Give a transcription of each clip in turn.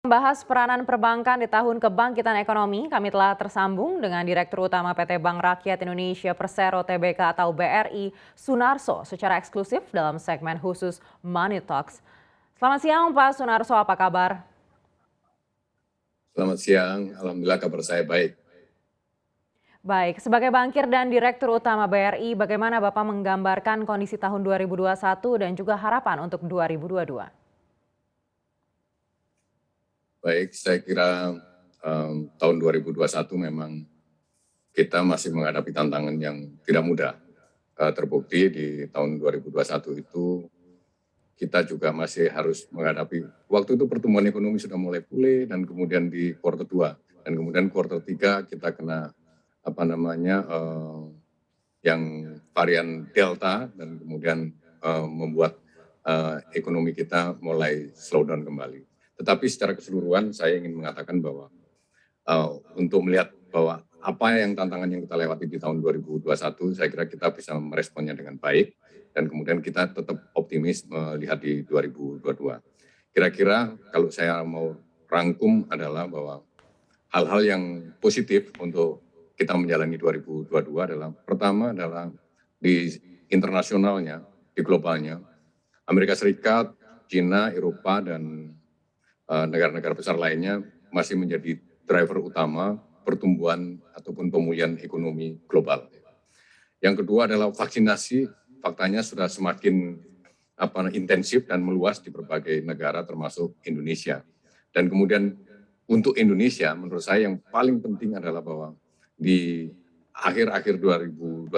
Membahas peranan perbankan di tahun kebangkitan ekonomi, kami telah tersambung dengan Direktur Utama PT Bank Rakyat Indonesia Persero Tbk atau BRI, Sunarso, secara eksklusif dalam segmen khusus Money Talks. Selamat siang Pak Sunarso, apa kabar? Selamat siang, alhamdulillah kabar saya baik. Baik, sebagai bankir dan Direktur Utama BRI, bagaimana Bapak menggambarkan kondisi tahun 2021 dan juga harapan untuk 2022? Baik, saya kira tahun 2021 memang kita masih menghadapi tantangan yang tidak mudah. Terbukti di tahun 2021 itu kita juga masih harus menghadapi, waktu itu pertumbuhan ekonomi sudah mulai pulih dan kemudian di kuartal 2 dan kemudian kuartal 3 kita kena yang varian Delta dan kemudian membuat ekonomi kita mulai slow down kembali. Tetapi secara keseluruhan saya ingin mengatakan bahwa untuk melihat bahwa apa yang tantangan yang kita lewati di tahun 2021, saya kira kita bisa meresponnya dengan baik dan kemudian kita tetap optimis melihat di 2022. Kira-kira kalau saya mau rangkum adalah bahwa hal-hal yang positif untuk kita menjalani 2022 adalah pertama adalah di internasionalnya, di globalnya, Amerika Serikat, China, Eropa, dan negara-negara besar lainnya masih menjadi driver utama pertumbuhan ataupun pemulihan ekonomi global. Yang kedua adalah vaksinasi, faktanya sudah semakin intensif dan meluas di berbagai negara termasuk Indonesia. Dan kemudian untuk Indonesia menurut saya yang paling penting adalah bahwa di akhir-akhir 2021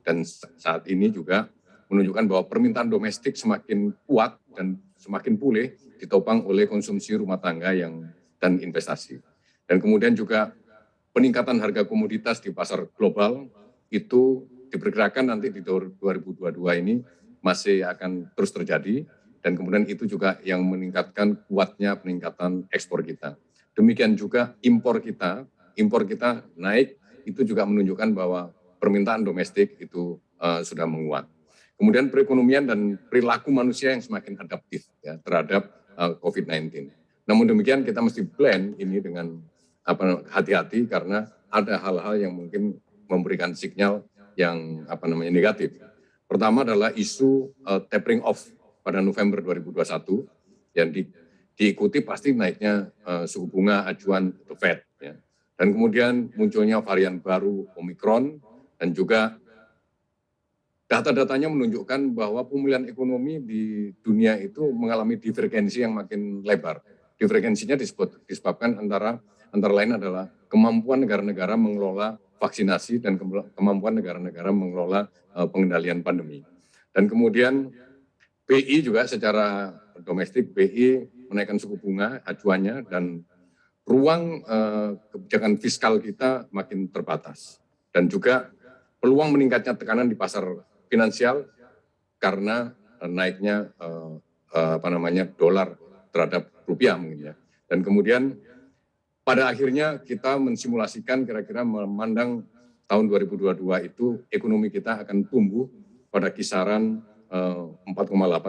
dan saat ini juga menunjukkan bahwa permintaan domestik semakin kuat dan semakin pulih ditopang oleh konsumsi rumah tangga dan investasi. Dan kemudian juga peningkatan harga komoditas di pasar global itu diperkirakan nanti di 2022 ini masih akan terus terjadi dan kemudian itu juga yang meningkatkan kuatnya peningkatan ekspor kita. Demikian juga impor kita naik, itu juga menunjukkan bahwa permintaan domestik itu sudah menguat. Kemudian perekonomian dan perilaku manusia yang semakin adaptif ya, terhadap COVID-19. Namun demikian kita mesti blend ini dengan hati-hati karena ada hal-hal yang mungkin memberikan sinyal yang negatif. Pertama adalah isu tapering off pada November 2021 yang diikuti pasti naiknya suku bunga acuan The Fed. Ya. Dan kemudian munculnya varian baru Omicron dan juga data-datanya menunjukkan bahwa pemulihan ekonomi di dunia itu mengalami divergensi yang makin lebar. Divergensinya disebabkan antara lain adalah kemampuan negara-negara mengelola vaksinasi dan kemampuan negara-negara mengelola pengendalian pandemi. Dan kemudian BI juga secara domestik, BI menaikkan suku bunga acuannya dan ruang kebijakan fiskal kita makin terbatas. Dan juga peluang meningkatnya tekanan di pasar finansial karena naiknya dolar terhadap rupiah mungkin ya. Dan kemudian pada akhirnya kita mensimulasikan kira-kira memandang tahun 2022 itu ekonomi kita akan tumbuh pada kisaran 4,8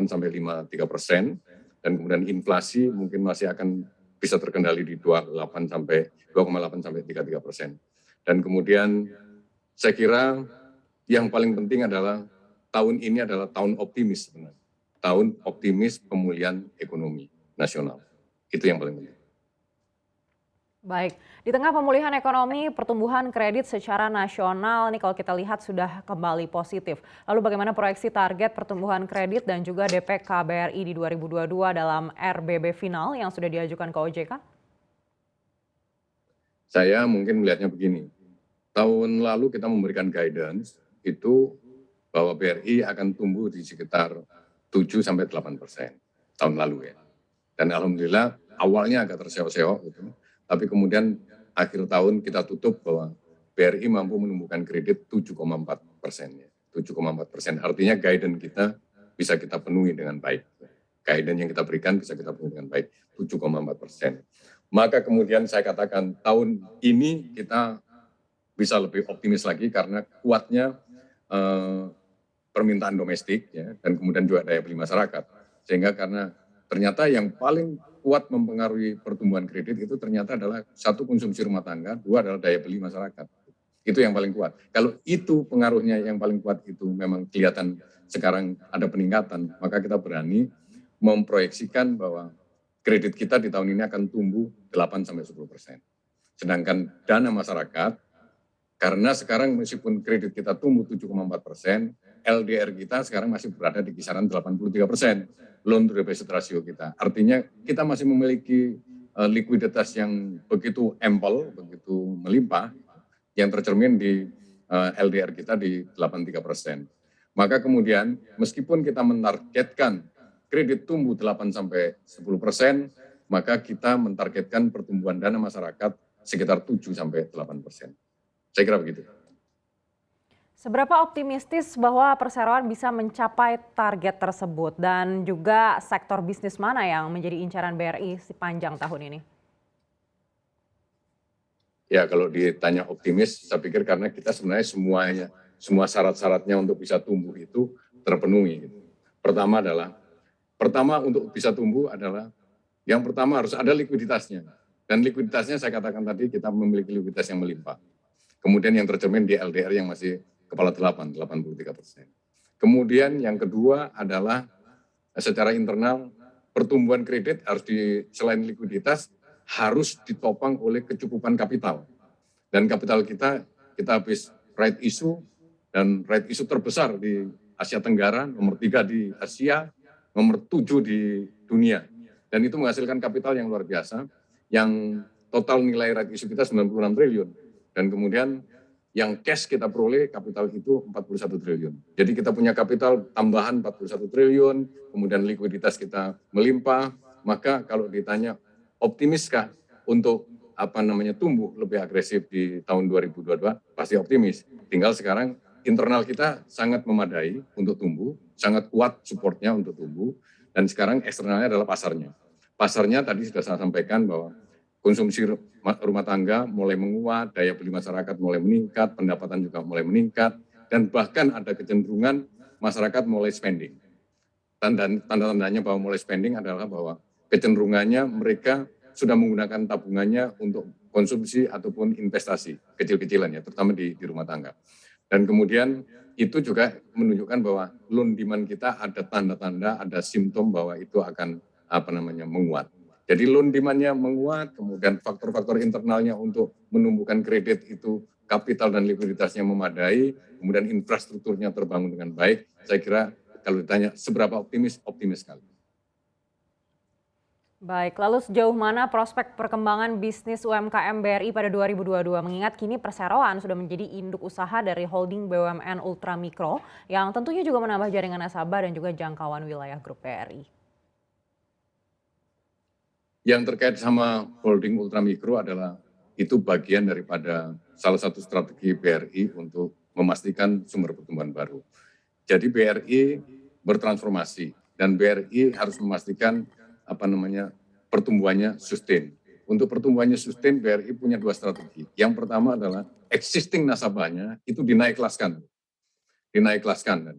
sampai 5,3% dan kemudian inflasi mungkin masih akan bisa terkendali di 2,8 sampai 3,3%. Dan kemudian saya kira yang paling penting adalah tahun ini adalah tahun optimis sebenarnya. Tahun optimis pemulihan ekonomi nasional. Itu yang paling penting. Baik, di tengah pemulihan ekonomi, pertumbuhan kredit secara nasional nih kalau kita lihat sudah kembali positif. Lalu bagaimana proyeksi target pertumbuhan kredit dan juga DPK BRI di 2022 dalam RBB final yang sudah diajukan ke OJK? Saya mungkin melihatnya begini. Tahun lalu kita memberikan guidance itu bahwa BRI akan tumbuh di sekitar 7-8% tahun lalu ya. Dan alhamdulillah awalnya agak terseok-seok gitu. Tapi kemudian akhir tahun kita tutup bahwa BRI mampu menumbuhkan kredit 7,4%. 7,4%. Artinya guidance kita bisa kita penuhi dengan baik. Guidance yang kita berikan bisa kita penuhi dengan baik. 7,4%. Maka kemudian saya katakan tahun ini kita bisa lebih optimis lagi karena kuatnya permintaan domestik ya, dan kemudian juga daya beli masyarakat. Sehingga karena Ternyata yang paling kuat mempengaruhi pertumbuhan kredit itu ternyata adalah satu konsumsi rumah tangga, dua adalah daya beli masyarakat. Itu yang paling kuat. Kalau itu pengaruhnya yang paling kuat itu memang kelihatan sekarang ada peningkatan, maka kita berani memproyeksikan bahwa kredit kita di tahun ini akan tumbuh 8-10%. Sedangkan dana masyarakat, karena sekarang meskipun kredit kita tumbuh 7,4%, LDR kita sekarang masih berada di kisaran 83%, loan to deposit ratio kita. Artinya kita masih memiliki likuiditas yang begitu ample, begitu melimpah, yang tercermin di LDR kita di 83%. Maka kemudian meskipun kita menargetkan kredit tumbuh 8-10%, maka kita mentargetkan pertumbuhan dana masyarakat sekitar 7-8%. Saya kira begitu. Seberapa optimistis bahwa perseroan bisa mencapai target tersebut dan juga sektor bisnis mana yang menjadi incaran BRI sepanjang tahun ini? Ya kalau ditanya optimis, saya pikir karena kita sebenarnya semua syarat-syaratnya untuk bisa tumbuh itu terpenuhi. Pertama untuk bisa tumbuh adalah yang pertama harus ada likuiditasnya. Dan likuiditasnya saya katakan tadi kita memiliki likuiditas yang melimpah. Kemudian yang tercermin di LDR yang masih kepala 83%. Kemudian yang kedua adalah secara internal pertumbuhan kredit harus selain likuiditas harus ditopang oleh kecukupan kapital. Dan kapital kita habis right issue, dan right issue terbesar di Asia Tenggara, nomor 3 di Asia, nomor 7 di dunia. Dan itu menghasilkan kapital yang luar biasa, yang total nilai right issue kita 96 triliun. Dan kemudian yang cash kita peroleh kapital itu 41 triliun. Jadi kita punya kapital tambahan 41 triliun, kemudian likuiditas kita melimpah, maka kalau ditanya optimiskah untuk tumbuh lebih agresif di tahun 2022, pasti optimis. Tinggal sekarang internal kita sangat memadai untuk tumbuh, sangat kuat supportnya untuk tumbuh, dan sekarang eksternalnya adalah pasarnya. Pasarnya tadi sudah saya sampaikan bahwa konsumsi rumah tangga mulai menguat, daya beli masyarakat mulai meningkat, pendapatan juga mulai meningkat, dan bahkan ada kecenderungan masyarakat mulai spending. Tanda-tandanya bahwa mulai spending adalah bahwa kecenderungannya mereka sudah menggunakan tabungannya untuk konsumsi ataupun investasi kecil-kecilan ya, terutama di rumah tangga. Dan kemudian itu juga menunjukkan bahwa loan demand kita ada tanda-tanda, ada simptom bahwa itu akan menguat. Jadi loan demand-nya menguat, kemudian faktor-faktor internalnya untuk menumbuhkan kredit itu kapital dan likuiditasnya memadai, kemudian infrastrukturnya terbangun dengan baik. Saya kira kalau ditanya seberapa optimis, optimis sekali. Baik, lalu sejauh mana prospek perkembangan bisnis UMKM BRI pada 2022 mengingat kini perseroan sudah menjadi induk usaha dari holding BUMN Ultramikro yang tentunya juga menambah jaringan nasabah dan juga jangkauan wilayah grup BRI. Yang terkait sama holding Ultramikro adalah itu bagian daripada salah satu strategi BRI untuk memastikan sumber pertumbuhan baru. Jadi BRI bertransformasi dan BRI harus memastikan pertumbuhannya sustain. Untuk pertumbuhannya sustain, BRI punya dua strategi. Yang pertama adalah existing nasabahnya itu dinaik kelaskan,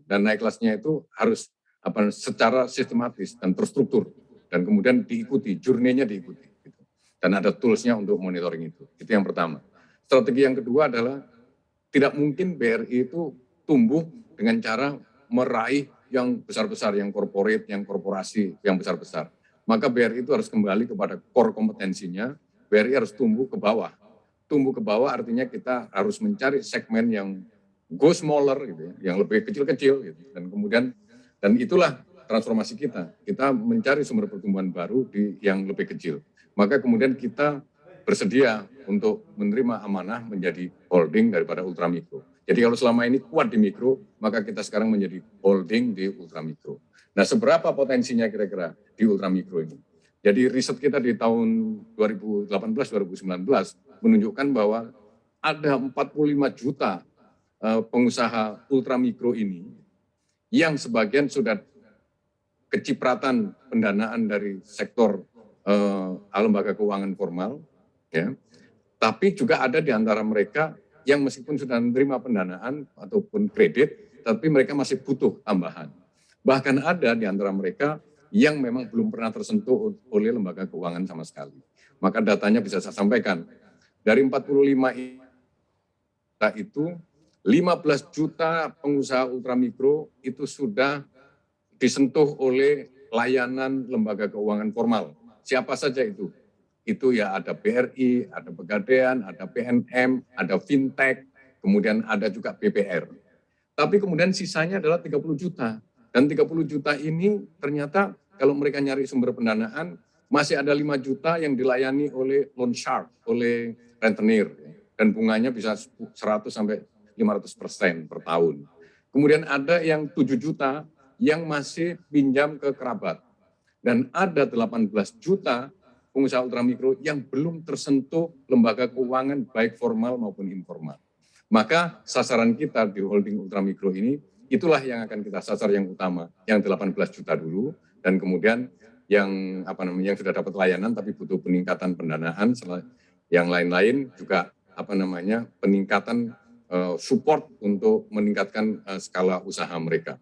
dan naik kelasnya itu harus secara sistematis dan terstruktur. Dan kemudian diikuti, journey-nya diikuti. Gitu. Dan ada tools-nya untuk monitoring itu. Itu yang pertama. Strategi yang kedua adalah tidak mungkin BRI itu tumbuh dengan cara meraih yang besar-besar, yang corporate, yang korporasi, yang besar-besar. Maka BRI itu harus kembali kepada core kompetensinya, BRI harus tumbuh ke bawah. Tumbuh ke bawah artinya kita harus mencari segmen yang go smaller, gitu ya, yang lebih kecil-kecil. Gitu. Dan itulah transformasi kita mencari sumber pertumbuhan baru yang lebih kecil. Maka kemudian kita bersedia untuk menerima amanah menjadi holding daripada Ultramikro. Jadi kalau selama ini kuat di mikro, maka kita sekarang menjadi holding di Ultramikro. Nah, seberapa potensinya kira-kira di Ultramikro ini? Jadi riset kita di tahun 2018-2019 menunjukkan bahwa ada 45 juta pengusaha Ultramikro ini yang sebagian sudah kecipratan pendanaan dari sektor lembaga keuangan formal, ya. Tapi juga ada di antara mereka yang meskipun sudah menerima pendanaan ataupun kredit, tapi mereka masih butuh tambahan. Bahkan ada di antara mereka yang memang belum pernah tersentuh oleh lembaga keuangan sama sekali. Maka datanya bisa saya sampaikan, dari 45 juta itu 15 juta pengusaha ultramikro itu sudah disentuh oleh layanan lembaga keuangan formal. Siapa saja itu? Itu ya ada BRI, ada Pegadaian, ada PNM, ada Fintech, kemudian ada juga BPR. Tapi kemudian sisanya adalah 30 juta. Dan 30 juta ini ternyata kalau mereka nyari sumber pendanaan, masih ada 5 juta yang dilayani oleh loan shark, oleh rentenir. Dan bunganya bisa 100 sampai 500% per tahun. Kemudian ada yang 7 juta yang masih pinjam ke kerabat. Dan ada 18 juta pengusaha ultramikro yang belum tersentuh lembaga keuangan baik formal maupun informal. Maka sasaran kita di holding ultramikro ini, itulah yang akan kita sasar yang utama, yang 18 juta dulu, dan kemudian yang yang sudah dapat layanan tapi butuh peningkatan pendanaan, yang lain-lain juga peningkatan support untuk meningkatkan skala usaha mereka.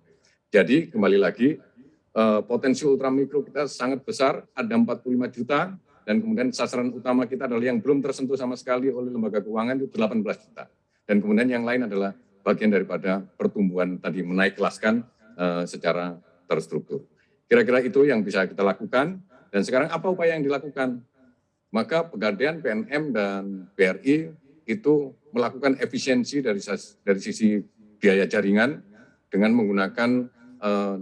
Jadi kembali lagi, potensi ultramikro kita sangat besar, ada 45 juta, dan kemudian sasaran utama kita adalah yang belum tersentuh sama sekali oleh lembaga keuangan itu 18 juta. Dan kemudian yang lain adalah bagian daripada pertumbuhan tadi, menaik kelaskan secara terstruktur. Kira-kira itu yang bisa kita lakukan. Dan sekarang apa upaya yang dilakukan? Maka Pegadaian, PNM, dan BRI itu melakukan efisiensi dari sisi biaya jaringan dengan menggunakan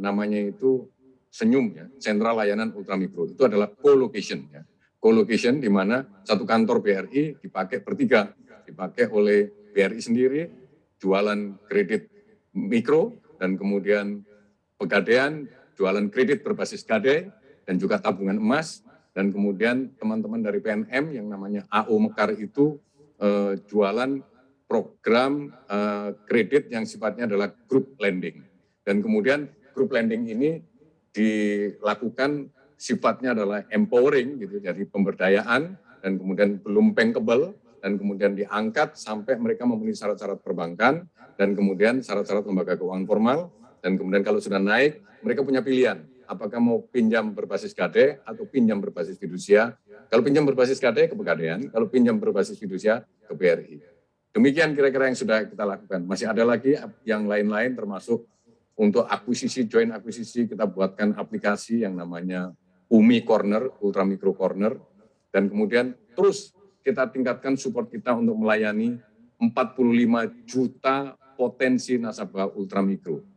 namanya itu Senyum, ya, Sentra Layanan Ultramikro. Itu adalah co-location, ya. Co-location di mana satu kantor BRI dipakai bertiga, dipakai oleh BRI sendiri, jualan kredit mikro, dan kemudian Pegadaian jualan kredit berbasis gadai, dan juga tabungan emas, dan kemudian teman-teman dari PNM yang namanya AO Mekar itu jualan program kredit yang sifatnya adalah group lending. Dan kemudian group lending ini dilakukan sifatnya adalah empowering, gitu, jadi pemberdayaan, dan kemudian belum bankable, dan kemudian diangkat sampai mereka memenuhi syarat-syarat perbankan, dan kemudian syarat-syarat lembaga keuangan formal, dan kemudian kalau sudah naik, mereka punya pilihan, apakah mau pinjam berbasis gadai atau pinjam berbasis fidusia. Kalau pinjam berbasis gadai ke Pegadaian, kalau pinjam berbasis fidusia ke BRI. Demikian kira-kira yang sudah kita lakukan. Masih ada lagi yang lain-lain, termasuk untuk akuisisi, joint akuisisi, kita buatkan aplikasi yang namanya UMI Corner, Ultramikro Corner, dan kemudian terus kita tingkatkan support kita untuk melayani 45 juta potensi nasabah ultramikro.